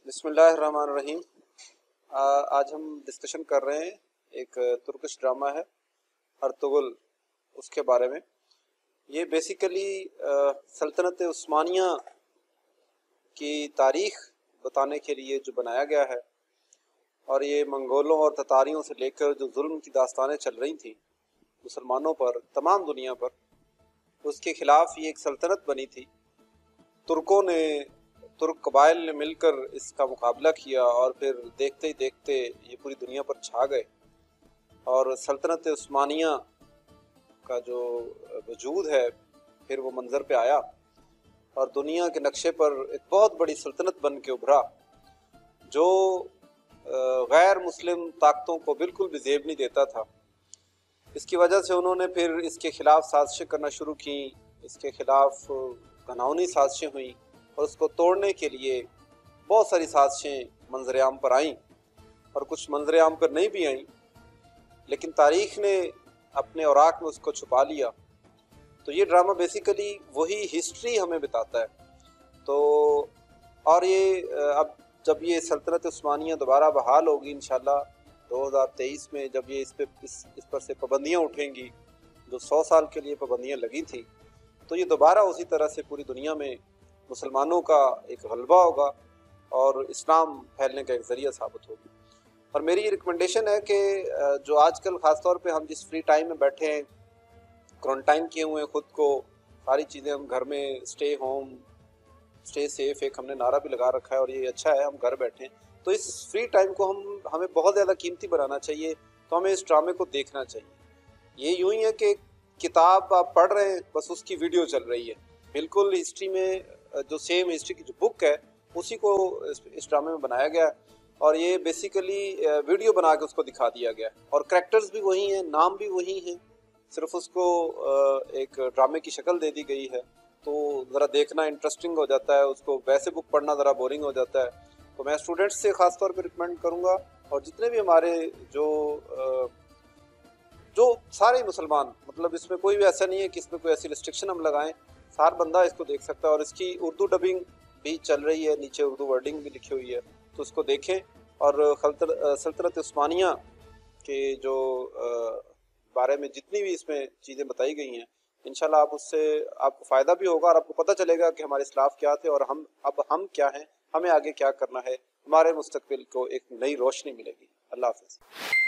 बिस्मिल्लाहिर्रहमानिर्रहीम। आज हम डिस्कशन कर रहे हैं एक तुर्किश ड्रामा है अर्तुगरुल, उसके बारे में। ये बेसिकली सल्तनत उस्मानिया की तारीख़ बताने के लिए जो बनाया गया है, और ये मंगोलों और ततारियों से लेकर जो जुल्म की दास्तानें चल रही थी मुसलमानों पर तमाम दुनिया पर, उसके ख़िलाफ़ ये एक सल्तनत बनी थी। तुर्क कबाइल ने मिलकर इसका मुकाबला किया और फिर देखते ही देखते ये पूरी दुनिया पर छा गए, और सल्तनत उस्मानिया का जो वजूद है फिर वो मंज़र पे आया और दुनिया के नक्शे पर एक बहुत बड़ी सल्तनत बन के उभरा, जो गैर मुस्लिम ताकतों को बिल्कुल भी ज़ेब नहीं देता था। इसकी वजह से उन्होंने फिर इसके ख़िलाफ़ साजिशें करना शुरू की, इसके ख़िलाफ़ घिनौनी साजिशें हुई, और उसको तोड़ने के लिए बहुत सारी साजिशें मंजर-ए-आम पर आईं, और कुछ मंजर-ए-आम पर नहीं भी आईं, लेकिन तारीख़ ने अपने औराक में उसको छुपा लिया। तो ये ड्रामा बेसिकली वही हिस्ट्री हमें बताता है। तो और ये अब जब ये सल्तनत उस्मानिया दोबारा बहाल होगी इंशाल्लाह 2023 में, जब ये इस पर से पाबंदियाँ उठेंगी, जो 100 साल के लिए पाबंदियाँ लगी थी, तो ये दोबारा उसी तरह से पूरी दुनिया में मुसलमानों का एक गलबा होगा और इस्लाम फैलने का एक ज़रिया साबित होगी। और मेरी ये रिकमेंडेशन है कि जो आजकल ख़ास तौर पे हम जिस फ्री टाइम में बैठे हैं, क्वारंटाइन किए हुए हैं ख़ुद को, सारी चीज़ें हम घर में, स्टे होम स्टे सेफ एक हमने नारा भी लगा रखा है, और ये अच्छा है हम घर बैठे हैं। तो इस फ्री टाइम को हमें बहुत ज़्यादा कीमती बनाना चाहिए। तो हमें इस ड्रामे को देखना चाहिए। ये यूँ ही है कि किताब आप पढ़ रहे हैं, बस उसकी वीडियो चल रही है। बिल्कुल हिस्ट्री में जो सेम हिस्ट्री की जो बुक है उसी को इस ड्रामे में बनाया गया है, और ये बेसिकली वीडियो बना के उसको दिखा दिया गया है, और कैरेक्टर्स भी वही हैं, नाम भी वही हैं, सिर्फ उसको एक ड्रामे की शक्ल दे दी गई है। तो ज़रा देखना इंटरेस्टिंग हो जाता है, उसको वैसे बुक पढ़ना ज़रा बोरिंग हो जाता है। तो मैं स्टूडेंट्स से ख़ास तौर पे रिकमेंड करूँगा, और जितने भी हमारे जो सारे मुसलमान, मतलब इसमें कोई भी ऐसा नहीं है कि इसमें कोई ऐसी रिस्ट्रिक्शन हम लगाएं, सार बंदा इसको देख सकता है। और इसकी उर्दू डबिंग भी चल रही है, नीचे उर्दू वर्डिंग भी लिखी हुई है, तो उसको देखें। और सल्तनत उस्मानिया के जो बारे में जितनी भी इसमें चीज़ें बताई गई हैं, इंशाल्लाह आपको फ़ायदा भी होगा, और आपको पता चलेगा कि हमारे इस्लाफ क्या थे और हम क्या हैं, हमें आगे क्या करना है, हमारे मुस्तकबिल को एक नई रोशनी मिलेगी। अल्लाह हाफ़िज़।